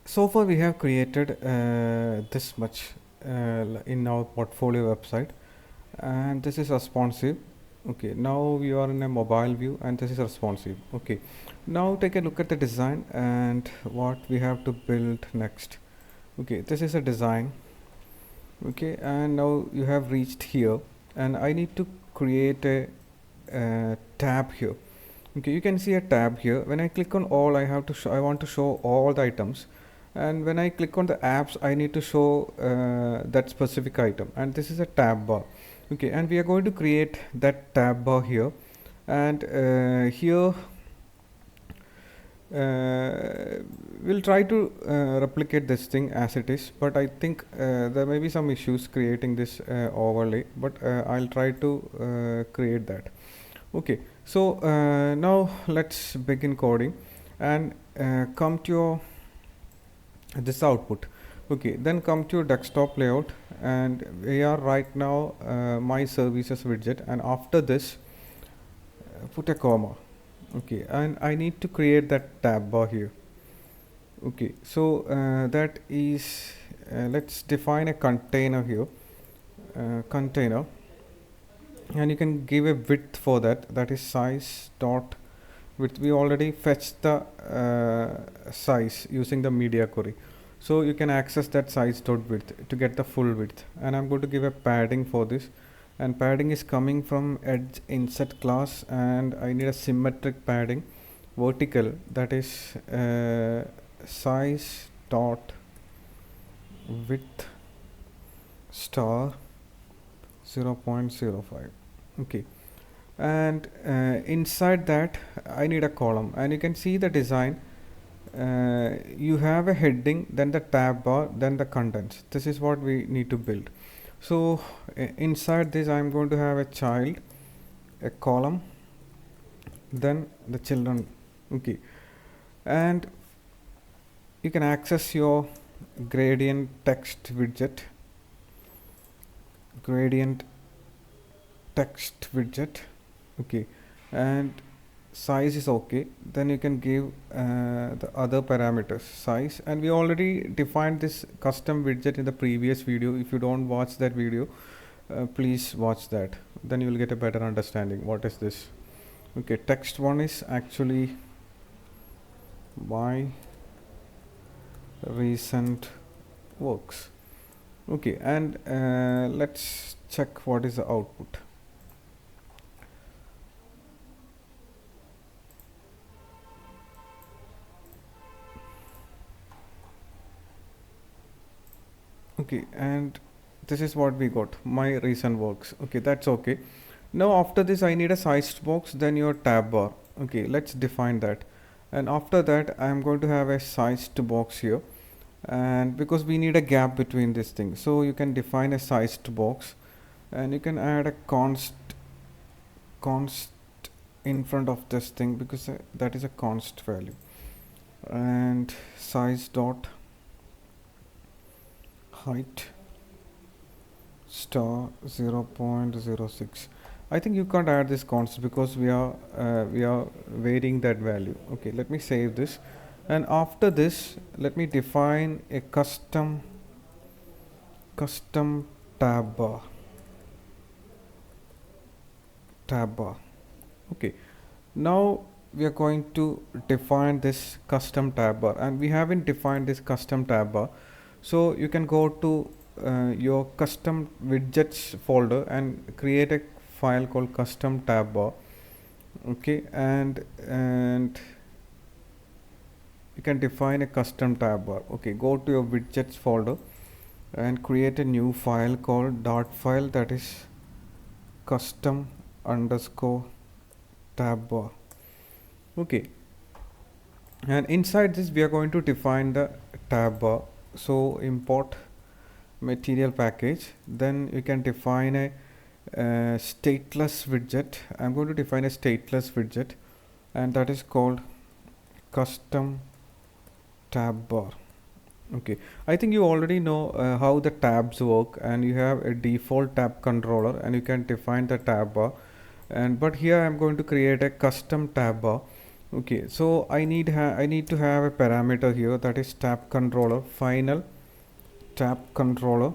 So far we have created this much in our portfolio website, and this is responsive. Okay, now we are in a mobile view and this is responsive. Okay, now take a look at the design and what we have to build next. Okay, this is a design. Okay, and now you have reached here, and I need to create a tab here. Okay, you can see a tab here. When I click on all, I have to show, I want to show all the items, and when I click on the apps, I need to show that specific item, and this is a tab bar. Okay, and we are going to create that tab bar here, and here we'll try to replicate this thing as it is, but I think there may be some issues creating this overlay, but I'll try to create that. Okay, so now let's begin coding and come to your this output. Okay, then come to your desktop layout, and we are right now my services widget, and after this put a comma. Okay, and I need to create that tab bar here. Okay, so that is let's define a container here, container, and you can give a width for that, that is size dot width. We already fetched the size using the media query, so you can access that size dot width to get the full width. And I'm going to give a padding for this, and padding is coming from edge inset class, and I need a symmetric padding vertical, that is size dot width star 0.05. Okay, and inside that I need a column, and you can see the design. You have a heading, then the tab bar, then the contents. This is what we need to build. So inside this I'm going to have a child, a column, then the children. Okay, and you can access your gradient text widget, gradient text widget. Okay, and size is okay. Then you can give the other parameters, size, and we already defined this custom widget in the previous video. If you don't watch that video, please watch that, then you will get a better understanding what is this. Okay, text one is actually my recent works. Okay, and let's check what is the output. Okay, and this is what we got, my recent works. Okay, that's okay. Now after this I need a sized box, then your tab bar. Okay, let's define that. And after that I am going to have a sized box here, and because we need a gap between this thing, so you can define a sized box, and you can add a const in front of this thing, because that is a const value, and size dot height star 0.06. I think you can't add this const because we are varying that value. Okay, let me save this, and after this let me define a custom tab bar. Okay, now we are going to define this custom tab bar, and we haven't defined this custom tab bar. So you can go to your custom widgets folder and create a file called custom tab bar. Okay, and you can define a custom tab bar. Okay, go to your widgets folder and create a new file called dot file, that is custom underscore tab bar. Okay, and inside this we are going to define the tab bar. So import material package, then you can define a stateless widget. I'm going to define a stateless widget, and that is called custom tab bar. Okay, I think you already know how the tabs work, and you have a default tab controller, and you can define the tab bar. And but here I'm going to create a custom tab bar, Okay, so I need to have a parameter here, that is tab controller, final tab controller,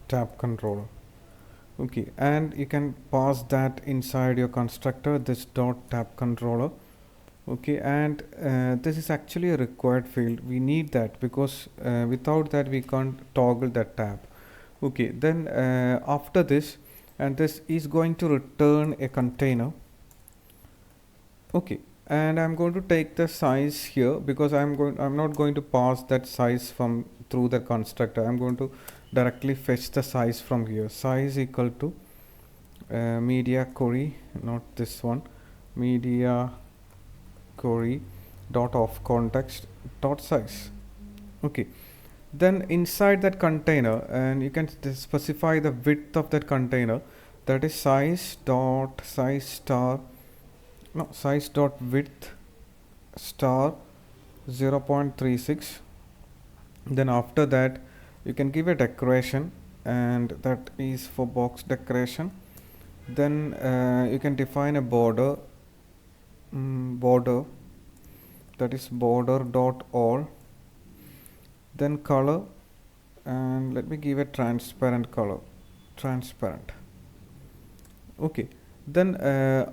tab controller. Okay, and you can pass that inside your constructor, this dot tab controller. Okay, and this is actually a required field. We need that because without that we can't toggle that tab. Okay, then after this, and this is going to return a container. Okay, and I'm going to take the size here because I'm not going to pass that size from through the constructor. I'm going to directly fetch the size from here. Size equal to media query, not this one, media query dot of context dot size. Okay, then inside that container, and you can specify the width of that container, that is size dot size star, no, size dot width star 0.36. Then after that you can give a decoration, and that is for box decoration. Then you can define a border, border, that is border dot all. Then color, and let me give a transparent color, transparent. Okay, then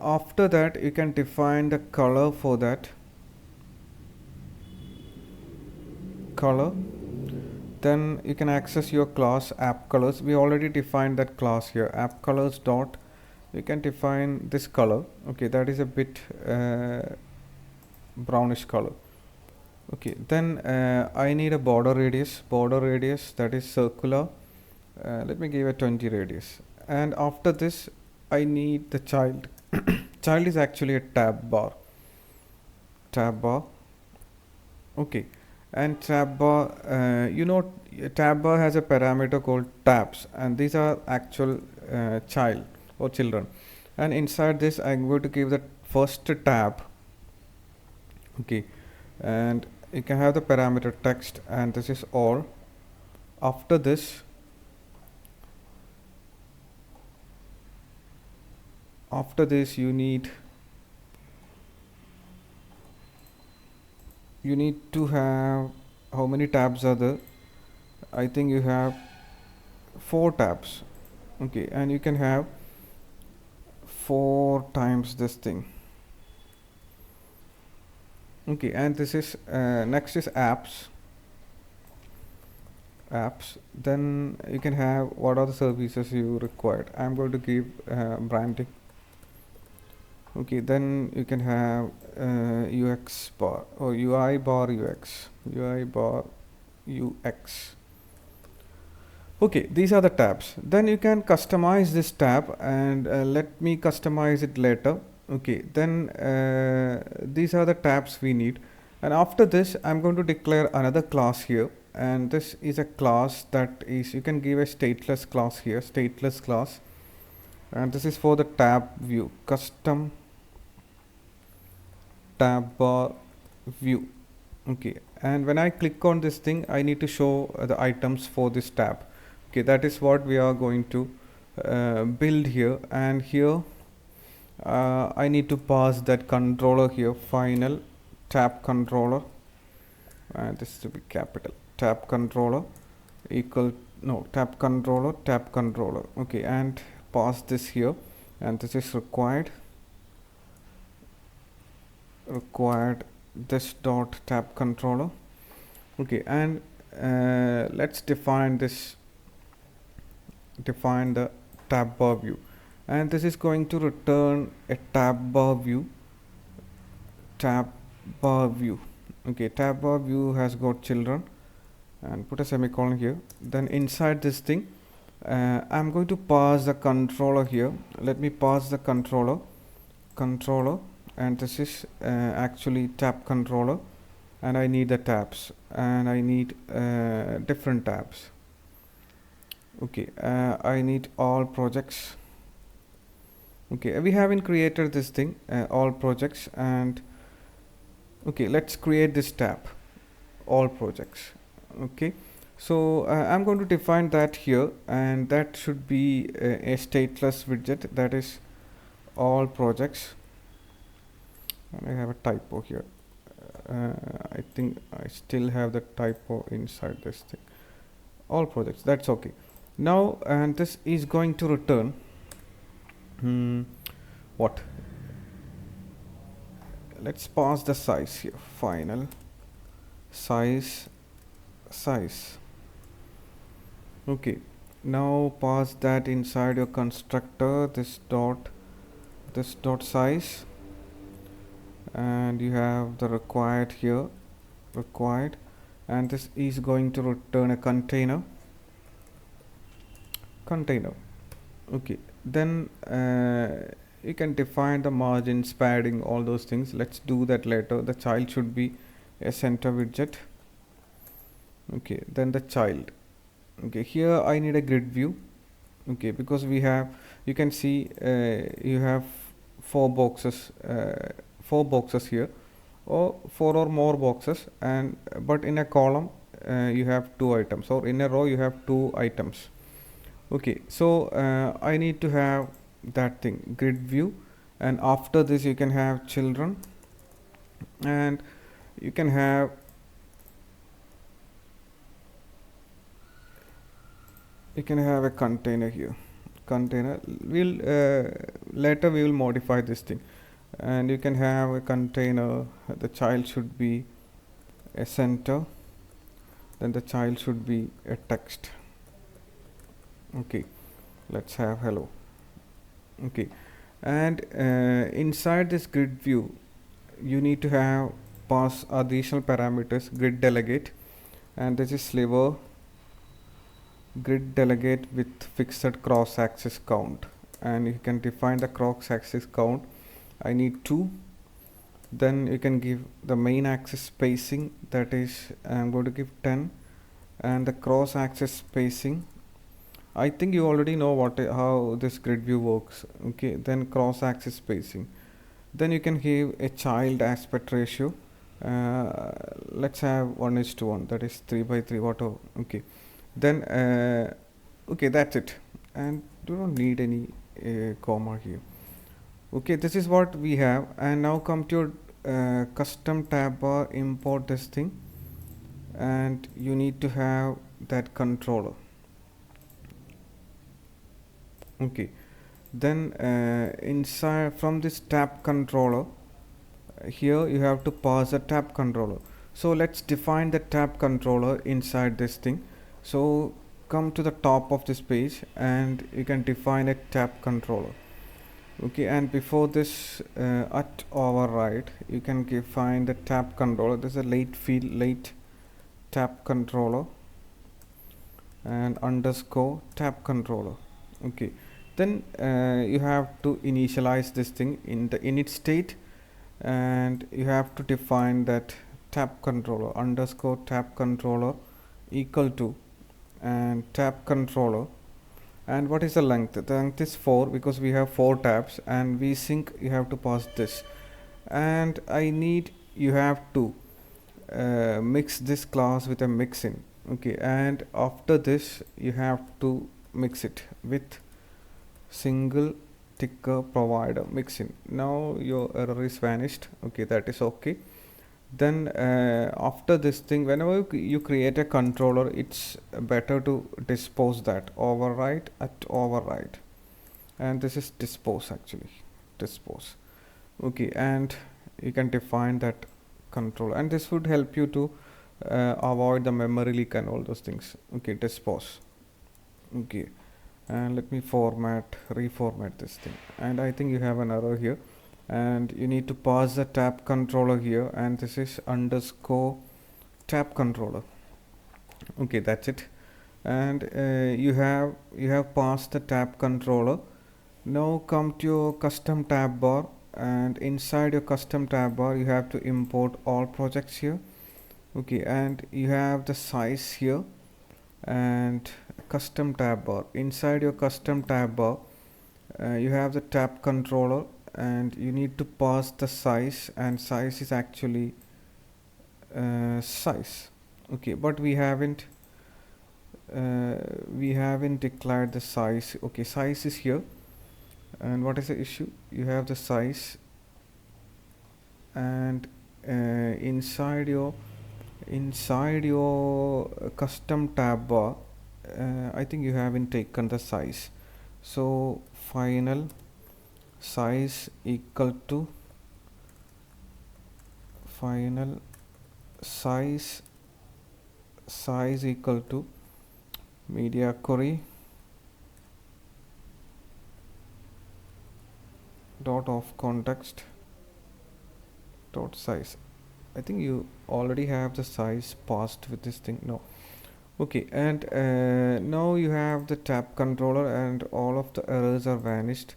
after that you can define the color for that color. Then you can access your class app colors. We already defined that class here, app colors dot, you can define this color. Okay, that is a bit brownish color. Okay, then I need a border radius that is circular. Let me give a 20 radius. And after this I need the child. Child is actually a tab bar, tab bar. Okay, and tab bar, tab bar has a parameter called tabs, and these are actual child or children. And inside this I'm going to give the first tab. Okay, and you can have the parameter text, and this is all. After this, you need to have, how many tabs are there? I think you have 4 tabs. Okay, and you can have 4 times this thing. Okay, and this is next is apps. Then you can have what are the services you required. I'm going to give branding. Okay, then you can have UX bar or UI bar UX, Okay, these are the tabs. Then you can customize this tab, and let me customize it later. Okay, then these are the tabs we need. And after this I'm going to declare another class here, and this is a class that is, you can give a stateless class here, stateless class, and this is for the tab view, custom tab bar view. Okay, and when I click on this thing I need to show the items for this tab. Okay, that is what we are going to build here. And here I need to pass that controller here, final tab controller, and this to be capital, tab controller equal, no, tab controller. Okay, and pass this here, and this is required this dot tab controller. Okay, and let's define the tab bar view, and this is going to return a tab bar view. Okay, tab bar view has got children, and put a semicolon here. Then inside this thing I'm going to pass the controller here. Let me pass the controller, and this is actually tab controller, and I need the tabs, and I need different tabs. Okay, I need all projects. Okay, we haven't created this thing, all projects, and okay, let's create this tab, all projects. Okay, so I'm going to define that here, and that should be a stateless widget, that is all projects. and I have a typo here. I think I still have the typo inside this thing. All projects, that's okay. Now, and this is going to return what? Let's pass the size here. Final size. Okay. Now pass that inside your constructor. This dot size, and you have the required here, required, and this is going to return a container. Okay, then you can define the margins, padding, all those things. Let's do that later. The child should be a center widget. Okay, then the child. Okay, here I need a grid view. Okay, because you can see you have four boxes here, or four or more boxes, and but in a column you have two items, or in a row you have two items. Okay, so I need to have that thing, grid view, and after this you can have children, and you can have a container here. Container, we'll later we will modify this thing, and you can have a container. The child should be a center, then the child should be a text. Okay, let's have hello. Okay, and inside this grid view you need to have pass additional parameters, grid delegate, and this is sliver grid delegate with fixed cross axis count, and you can define the cross axis count. I need 2. Then you can give the main axis spacing, that is I'm going to give 10, and the cross axis spacing, I think you already know how this grid view works. Okay, then cross axis spacing, then you can give a child aspect ratio. Let's have 1:1, that is 3:3, whatever. Okay, then okay, that's it, and do not need any comma here. Okay, this is what we have, and now come to your custom tab bar, import this thing, and you need to have that controller. Okay, then inside from this tab controller, here you have to pass a tab controller. So let's define the tab controller inside this thing. So come to the top of this page, and you can define a tab controller. Okay, and before this at override, you can define the tab controller. There's a late tab controller, and underscore tab controller. Okay, then you have to initialize this thing in the init state, and you have to define that tab controller underscore tab controller equal to and tab controller. And what is the length? The length is 4, because we have 4 tabs, and vsync you have to pass this, and you have to mix this class with a mixin. Okay, and after this you have to mix it with single ticker provider mixin. Now your error is vanished. Okay, that is okay. Then after this thing, whenever you create a controller, it's better to dispose that override at override, and this is dispose, actually dispose. Okay, and you can define that controller, and this would help you to avoid the memory leak and all those things. Okay, dispose. Okay, and let me reformat this thing, and I think you have an error here, and you need to pass the tab controller here, and this is underscore tab controller. Okay, that's it, and you have passed the tab controller. Now come to your custom tab bar, and inside your custom tab bar you have to import all projects here. Okay, and you have the size here, and custom tab bar. Inside your custom tab bar you have the tab controller, and you need to pass the size, and size is actually size. Okay, but we haven't declared the size. Okay, size is here, and what is the issue? You have the size, and inside your custom tab bar, I think you haven't taken the size. So final size equal to final size equal to media query dot of context dot size. I think you already have the size passed with this thing. No. Okay, and now you have the tab controller and all of the errors are vanished.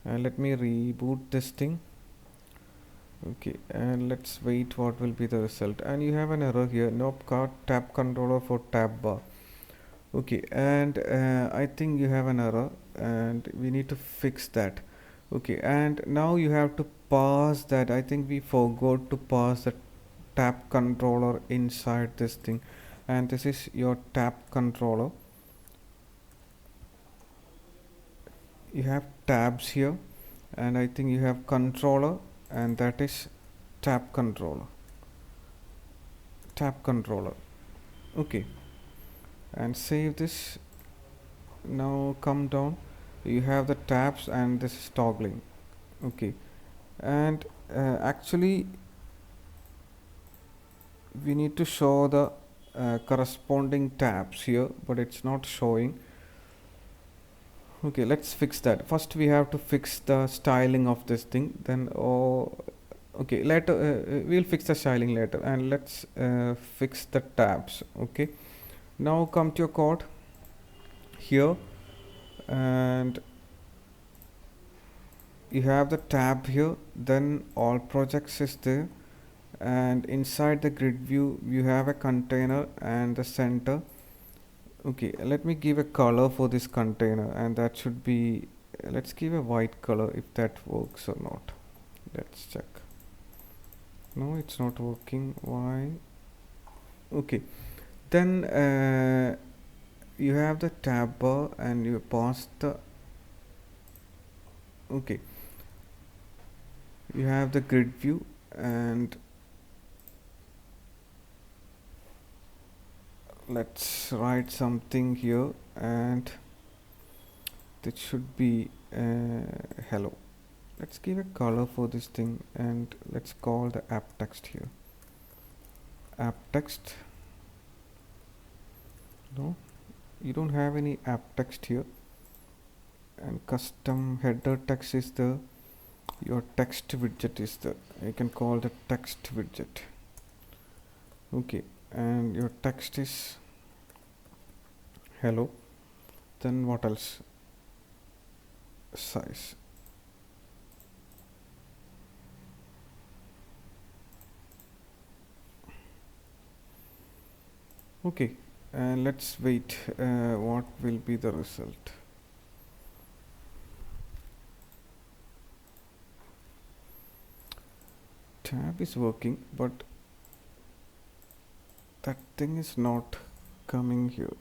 And let me reboot this thing. Okay, and let's wait what will be the result. And you have an error here. Nope, got tab controller for tab bar. Okay, and I think you have an error and we need to fix that. Okay, and now you have to pass that. I think we forgot to pass the tab controller inside this thing, and this is your tab controller. You have tabs here, and I think you have controller, and that is tab controller. Okay, and save this. Now come down, you have the tabs and this is toggling. Okay, and actually we need to show the corresponding tabs here, but it's not showing. Okay, let's fix that. First we have to fix the styling of this thing, then okay, later we'll fix the styling later, and let's fix the tabs. Okay, now come to your code here, and you have the tab here, then all projects is there, and inside the grid view you have a container and the center. Okay, let me give a color for this container, and that should be, let's give a white color, if that works or not. Let's check. No, it's not working. Why? Okay, then you have the tab bar and you pass the, okay, you have the grid view, and let's write something here, and it should be hello. Let's give a color for this thing, and let's call the app text here. App text. No, you don't have any app text here, and custom header text is the, your text widget is the, you can call the text widget. Okay, and your text is hello. Then what else? Size. Okay, and let's wait what will be the result. Tab is working, but that thing is not coming here.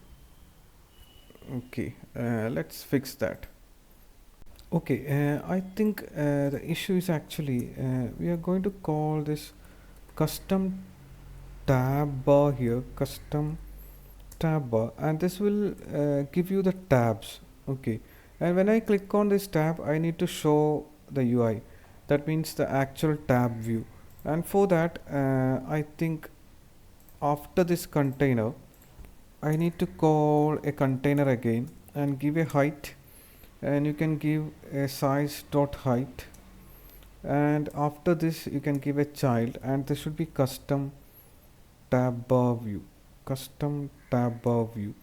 Okay, let's fix that. Okay, I think the issue is actually we are going to call this custom tab bar here, custom tab bar, and this will give you the tabs. Okay, and when I click on this tab, I need to show the UI. That means the actual tab view, and for that I think after this container I need to call a container again and give a height, and you can give a size dot height, and after this you can give a child, and this should be custom tab bar view, custom tab bar view.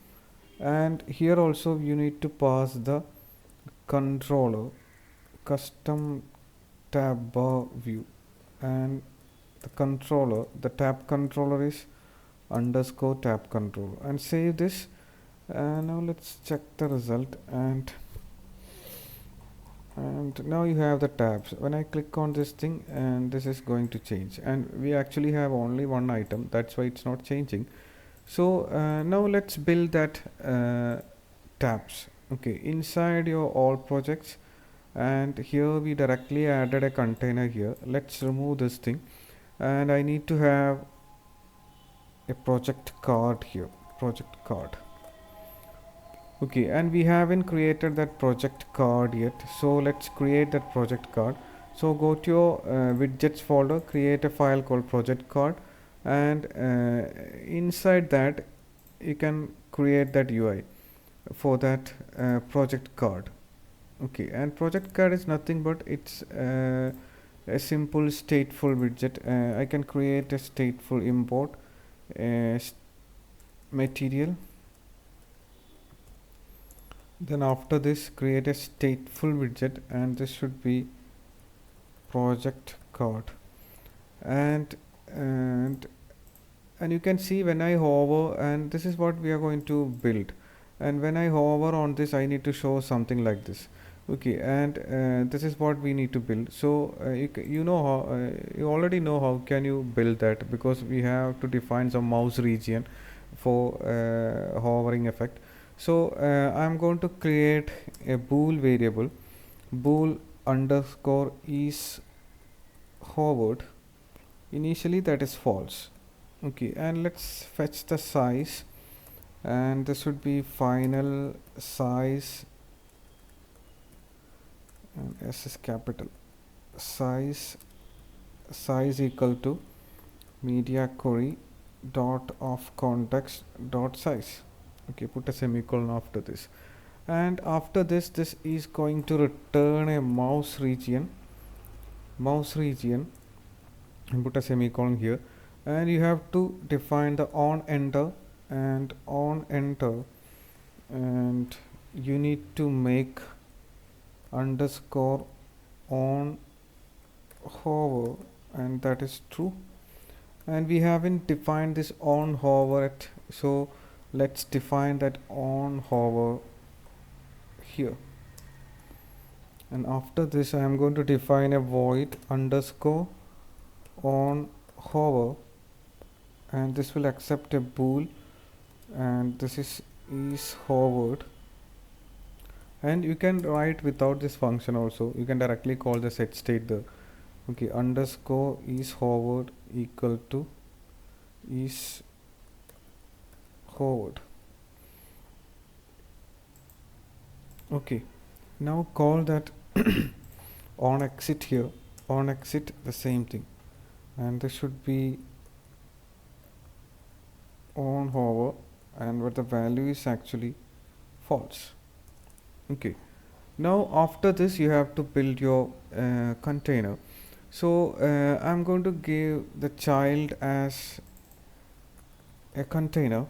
And here also you need to pass the controller, custom tab bar view, and the controller, the tab controller is underscore tab controller, and save this. And now let's check the result, and now you have the tabs. When I click on this thing, and this is going to change, and we actually have only one item, that's why it's not changing. So now let's build that tabs. Okay, inside your all projects, and here we directly added a container here. Let's remove this thing, and I need to have a project card here, project card. Okay, and we haven't created that project card yet, so let's create that project card. So go to your widgets folder, create a file called project card, and inside that you can create that UI for that project card. Okay, and project card is nothing but it's a simple stateful widget. I can create a stateful import material. Then after this, create a stateful widget, and this should be project card. And and and you can see when I hover, and this is what we are going to build. And when I hover on this, I need to show something like this. Okay, and this is what we need to build. So you know how you already know how can you build that, because we have to define some mouse region for hovering effect. So I'm going to create a bool variable, bool underscore is hovered. Initially that is false. Okay, and let's fetch the size, and this should be final size, and S is capital, size equal to media query dot of context dot size. Okay, put a semicolon after this, and after this is going to return a mouse region, and put a semicolon here, and you have to define the on enter, and on enter, and you need to make underscore on hover, and that is true. And we haven't defined this on hover yet, so let's define that on hover here. And after this I am going to define a void underscore on hover, and this will accept a bool, and this is hovered. And you can write without this function also, you can directly call the set state there. Okay, underscore is hovered equal to is hovered. Okay, now call that on exit here, on exit the same thing, and this should be on hover, and where the value is actually false. Okay, now after this you have to build your container. So I'm going to give the child as a container.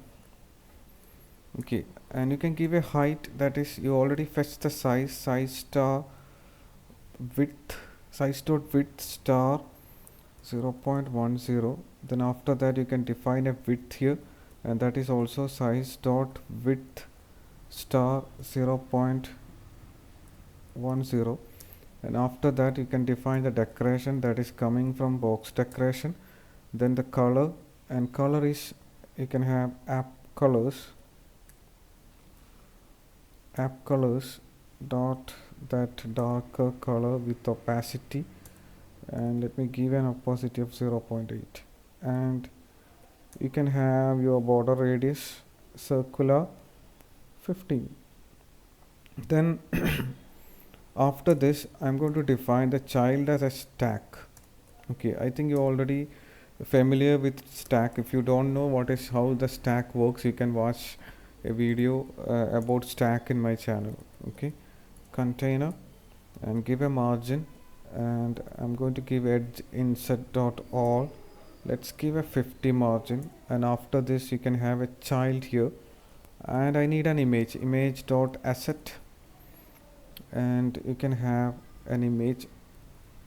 Okay, and you can give a height, that is you already fetched the size star width, size dot width star 0.10. Then after that you can define a width here, and that is also size dot width star 0.10. And after that you can define the decoration, that is coming from box decoration. Then the color, and color is you can have app colors dot that darker color with opacity, and let me give an opacity of 0.8. And you can have your border radius circular 15. Then after this I'm going to define the child as a stack. Okay, I think you're already familiar with stack. If you don't know what is how the stack works, you can watch a video about stack in my channel. Okay, container, and give a margin, and I'm going to give edge insert dot all. Let's give a 50 margin, and after this you can have a child here, and I need an image dot asset, and you can have an image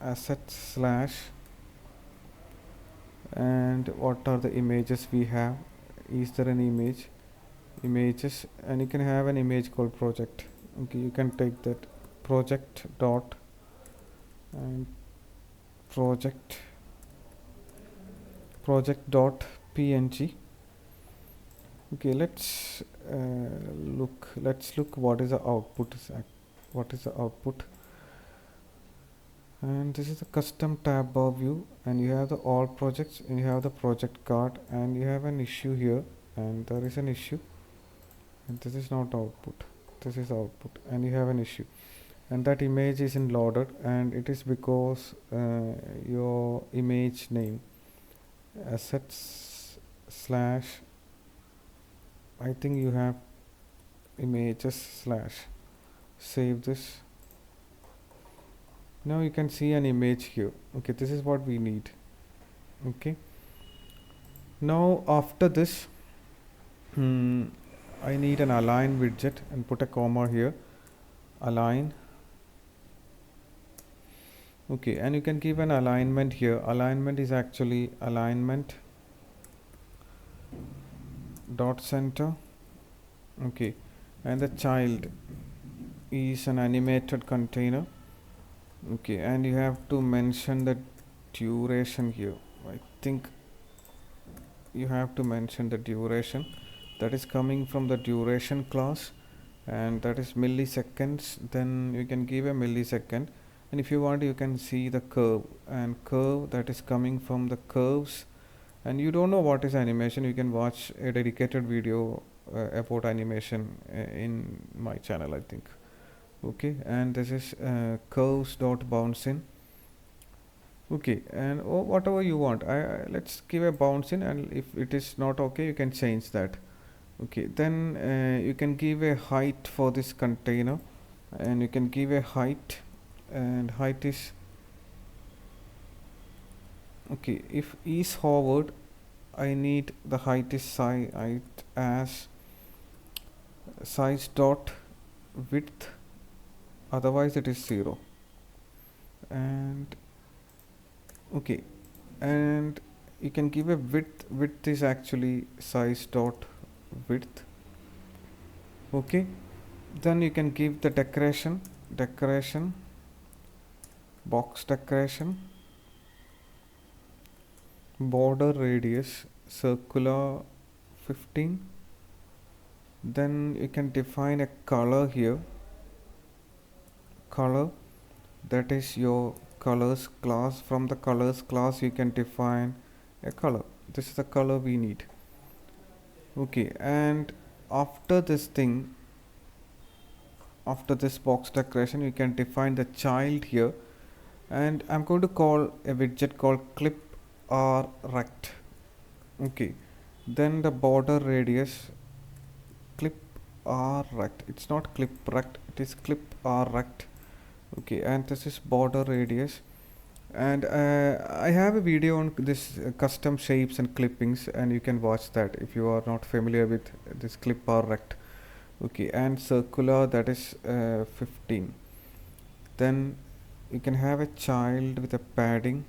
asset slash, and what are the images we have, is there an images, and you can have an image called project. Okay, you can take that project dot and project dot png. Okay, let's look what is the output, what is the output. And this is the custom tab bar view, and you have the all projects, and you have the project card, and you have an issue here, and there is an issue, and this is not output, this is output, and you have an issue, and that image isn't loaded, and it is because your image name assets slash, I think you have images slash, save this. Now you can see an image here. Okay, this is what we need. Okay, now after this, I need an align widget, and put a comma here, align. Okay, and you can give an alignment here. Alignment is actually alignment dot center. Okay, and the child is an animated container. Okay, and you have to mention the duration here. I think you have to mention the duration that is coming from the duration class, and that is milliseconds. Then you can give a millisecond, and if you want you can see the curve, and curve that is coming from the curves. And you don't know what is animation, you can watch a dedicated video about animation in my channel, I think. Okay, and this is curves dot bounce in. Okay, and whatever you want, let's give a bounce in, and if it is not okay you can change that. Okay, then you can give a height for this container, and you can give a height, and height is okay. If is hovered, I need the height is height as size dot width, otherwise it is 0. And okay, and you can give a width is actually size dot width. Okay, then you can give the decoration box decoration, border radius circular 15. Then you can define a color here, color, that is your colors class. From the colors class you can define a color. This is the color we need. Okay, and after this thing, after this box decoration, you can define the child here, and I'm going to call a widget called clip or rect. Okay, then the border radius clip or rect, it's not clip rect, it is clip or rect. Okay, and this is border radius, and I have a video on this custom shapes and clippings, and you can watch that if you are not familiar with this clip or rect. Okay, and circular, that is 15. Then you can have a child with a padding,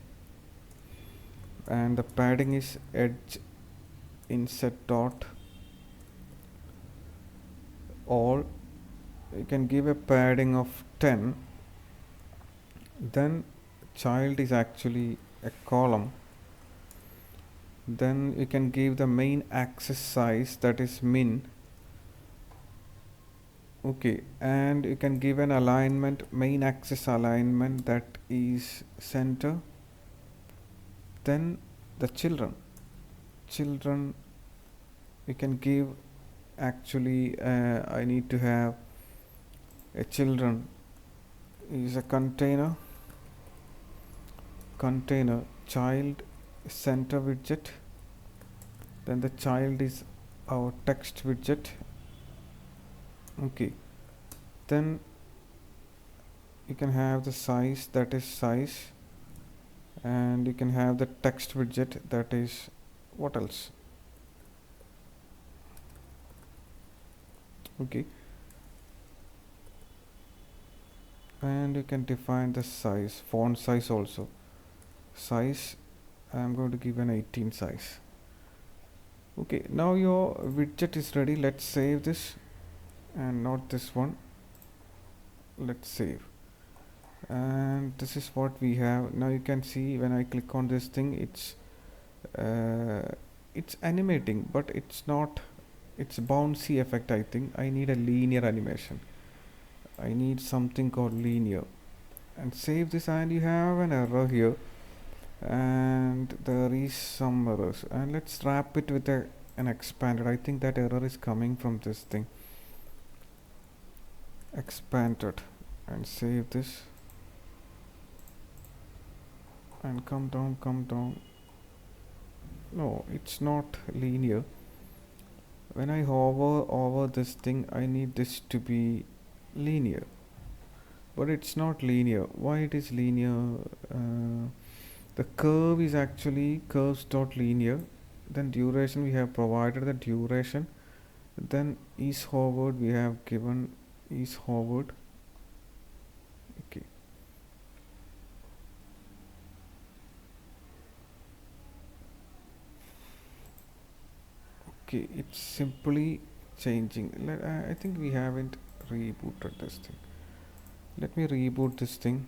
and the padding is edge inset dot all. You can give a padding of 10. Then child is actually a column. Then you can give the main axis size, that is min. Okay, and you can give an alignment, main axis alignment, that is center. Then the children you can give actually I need to have a children is a container child center widget. Then the child is our text widget. Okay, then you can have the size, that is size, and you can have the text widget, that is what else. Okay, and you can define the size, font size also. Size, I am going to give an 18 size. Okay, now your widget is ready. Let's save this, and not this one. Let's save, and this is what we have. Now you can see when I click on this thing, it's animating, but it's not, it's bouncy effect. I think I need a linear animation. I need something called linear. and save this, and you have an error here, and there is some errors, and let's wrap it with an expanded. I think that error is coming from this thing, expanded, and save this, and come down. No, it's not linear. When I hover over this thing, I need this to be linear, but it's not linear. Why it is linear? The curve is actually curves dot linear. Then duration, we have provided the duration. Then is hovered, we have given is hovered. Okay, okay, it's simply changing. I think we haven't rebooted this thing. Let me reboot this thing,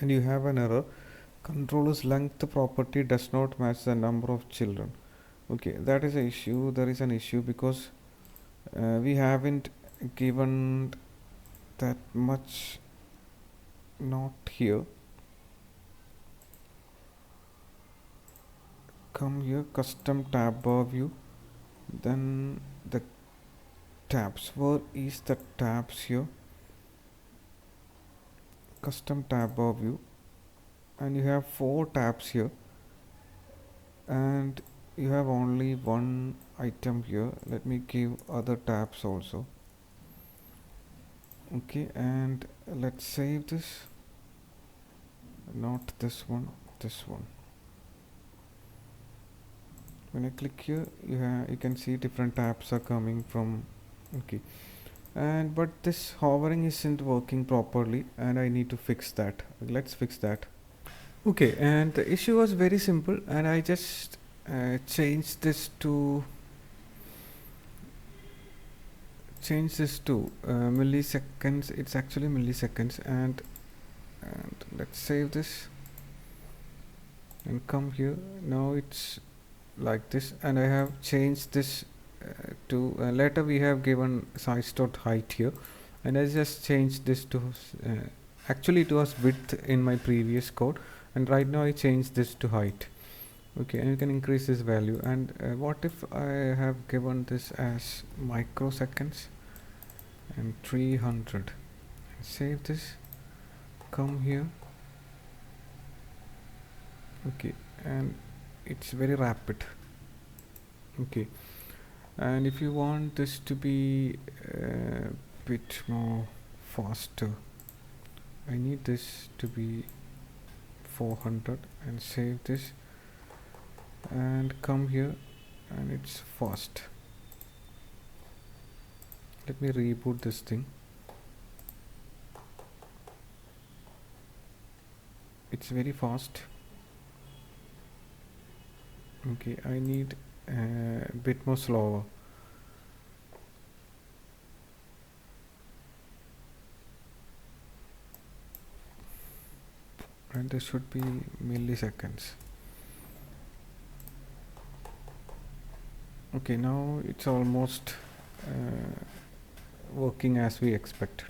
and you have an error. Controller's length property does not match the number of children. Okay, that is an issue. There is an issue because we haven't given that much. Not here. Come here, custom tab bar view. Then the tabs. Where is the tabs here? Custom tab bar view, and you have 4 tabs here, and you have only one item here. Let me give other tabs also. Okay, and let's save this. Not this one, this one. When I click here, you can see different tabs are coming from. Okay, and but this hovering isn't working properly, and I need to fix that. Let's fix that. Okay, and the issue was very simple, and I just changed this to milliseconds. It's actually milliseconds, and let's save this and come here. Now it's like this, and I have changed this to later we have given size dot height here, and I just changed this to actually it was width in my previous code, and right now I changed this to height. Okay, and you can increase this value. And what if I have given this as microseconds and 300? Save this, come here. Okay, and it's very rapid. Okay, and if you want this to be a bit more faster, I need this to be 400, and save this and come here, and it's fast. Let me reboot this thing. It's very fast. Okay, I need a bit more slower. And this should be milliseconds. Okay, now it's almost working as we expected.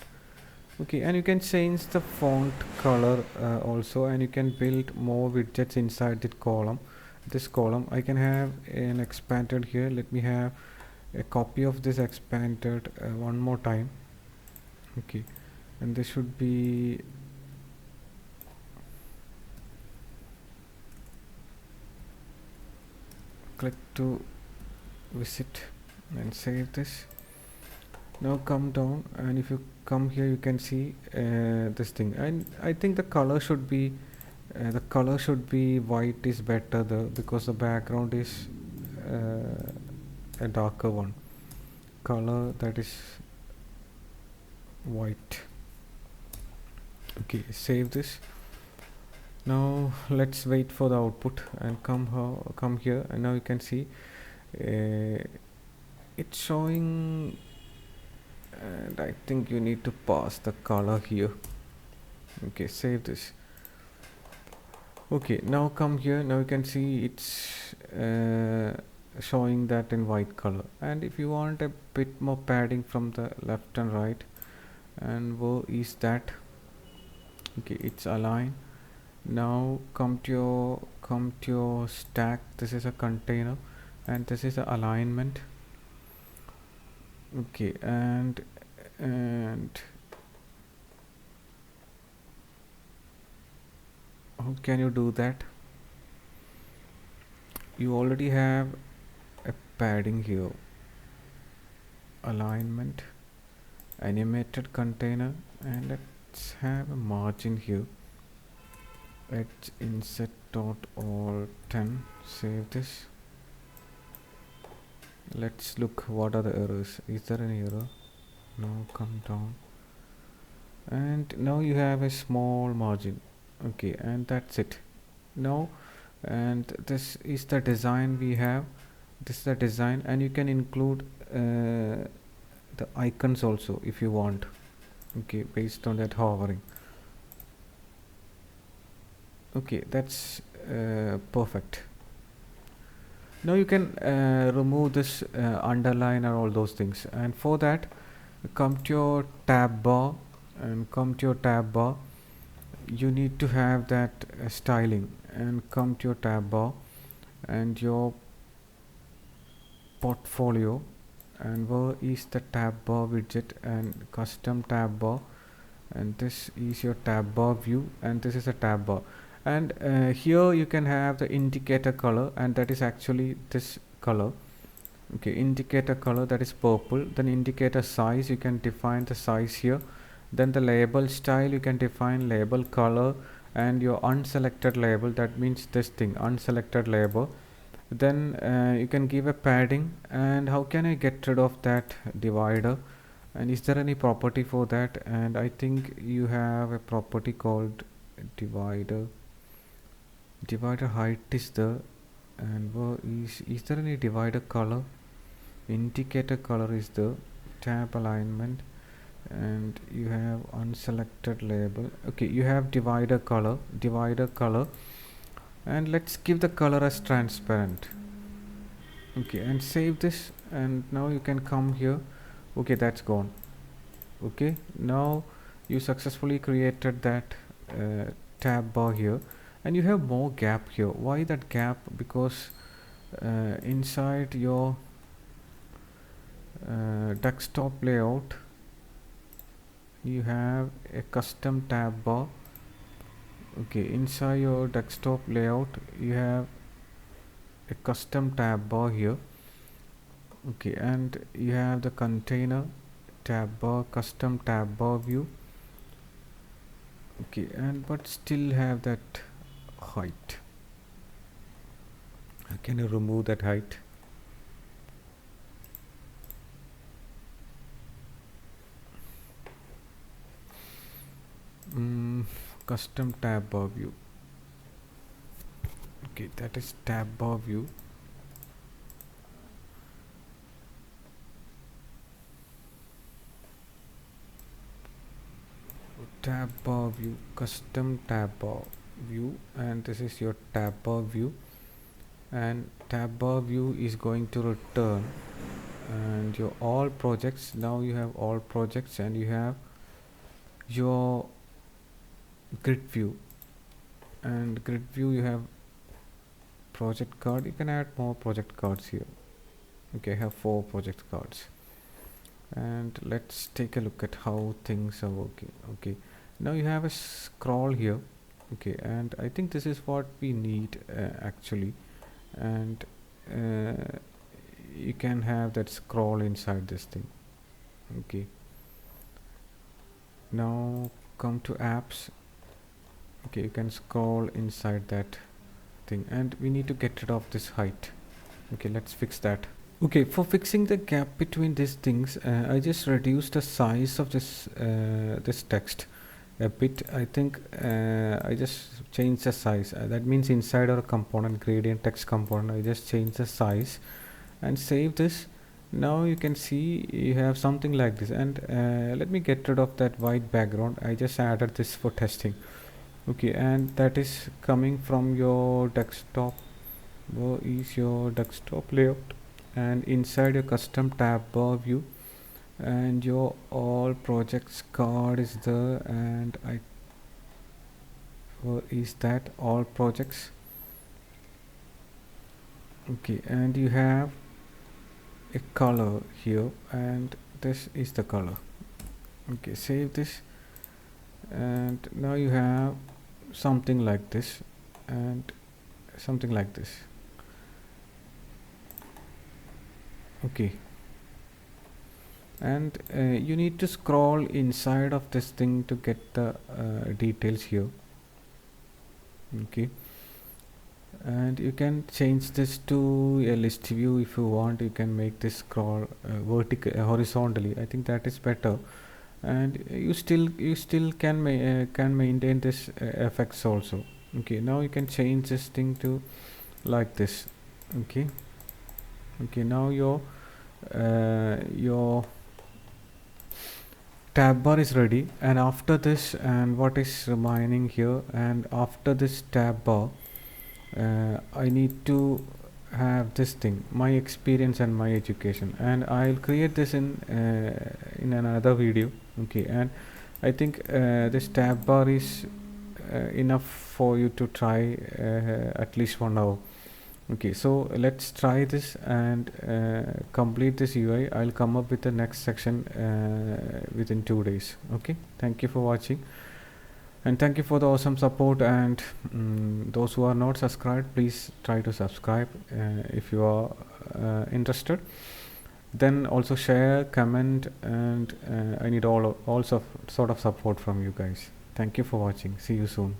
Okay, and you can change the font color also, and you can build more widgets inside this column. I can have an expanded here. Let me have a copy of this expanded one more time. Okay, and this should be click to visit and save this. Now come down, and if you come here, you can see this thing, and I think the color should be white is better because the background is a darker one. Color that is white. Okay, save this. Now let's wait for the output and come here, and now you can see it's showing, and I think you need to pass the color here. Okay, save this. Okay, now come here. Now you can see it's showing that in white color, and if you want a bit more padding from the left and right, and where is that? Okay, it's aligned. Now come to your stack. This is a container, and this is the alignment. Okay, and how can you do that? You already have a padding here. Alignment, animated container, and let's have a margin here. Edge insert dot all 10. Save this. Let's look what are the errors. Is there any error? No, come down. And now you have a small margin. Okay, and that's it. Now, and this is the design we have. This is the design, and you can include the icons also if you want. Okay, based on that hovering. Okay, that's perfect. Now you can remove this underline and all those things, and for that come to your tab bar, and come to your tab bar. You need to have that styling, and come to your tab bar and your portfolio, and where is the tab bar widget and custom tab bar, and this is your tab bar view, and this is a tab bar. And here you can have the indicator color, and that is actually this color. Okay, indicator color, that is purple. Then indicator size, you can define the size here. Then the label style, you can define label color, and your unselected label, that means this thing, unselected label. Then you can give a padding. And how can I get rid of that divider? And is there any property for that? And I think you have a property called divider. Divider height is there, and where is there any divider color? Indicator color is the tab alignment, and you have unselected label. Okay, you have divider color, and let's give the color as transparent. Okay, and save this, and now you can come here. Okay, that's gone. Okay, now you successfully created that tab bar here, and you have more gap here. Why that gap? Because inside your desktop layout you have a custom tab bar. Okay, inside your desktop layout you have a custom tab bar here. Okay, and you have the container tab bar, custom tab bar view. Okay, and but still have that height. Can you remove that height? Custom tab bar view. Okay, that is tab bar view. Tab bar view, custom tab bar view, and this is your tab bar view, and tab bar view is going to return and your all projects. Now you have all projects, and you have your grid view, and grid view you have project card. You can add more project cards here. Okay, I have 4 project cards, and let's take a look at how things are working. Okay, now you have a scroll here. Okay, and I think this is what we need actually, and you can have that scroll inside this thing. Okay, now come to apps. Okay, you can scroll inside that thing, and we need to get rid of this height. Okay, let's fix that. Okay, for fixing the gap between these things, I just reduced the size of this text a bit. I think I just changed the size. That means inside our component, gradient text component, I just changed the size and save this. Now you can see you have something like this, and let me get rid of that white background. I just added this for testing. Okay, and that is coming from your desktop. Where is your desktop layout? And inside your custom tab bar view, and your all projects card is there, and I where is that, all projects. Okay, and you have a color here, and this is the color. Okay, save this, and now you have something like this and something like this. Okay, and you need to scroll inside of this thing to get the details here. Okay, and you can change this to a list view if you want. You can make this scroll vertical horizontally. I think that is better, and you still can maintain this effects also. Okay, now you can change this thing to like this. Okay, okay, now your tab bar is ready, and after this, and what is remaining here, and after this tab bar, I need to have this thing, my experience and my education, and I'll create this in another video. Okay, and I think this tab bar is enough for you to try at least 1 hour. Okay, so let's try this and complete this UI. I'll come up with the next section within 2 days. Okay, thank you for watching, and thank you for the awesome support. And those who are not subscribed, please try to subscribe if you are interested. Then also share, comment, and I need all sort of support from you guys. Thank you for watching. See you soon.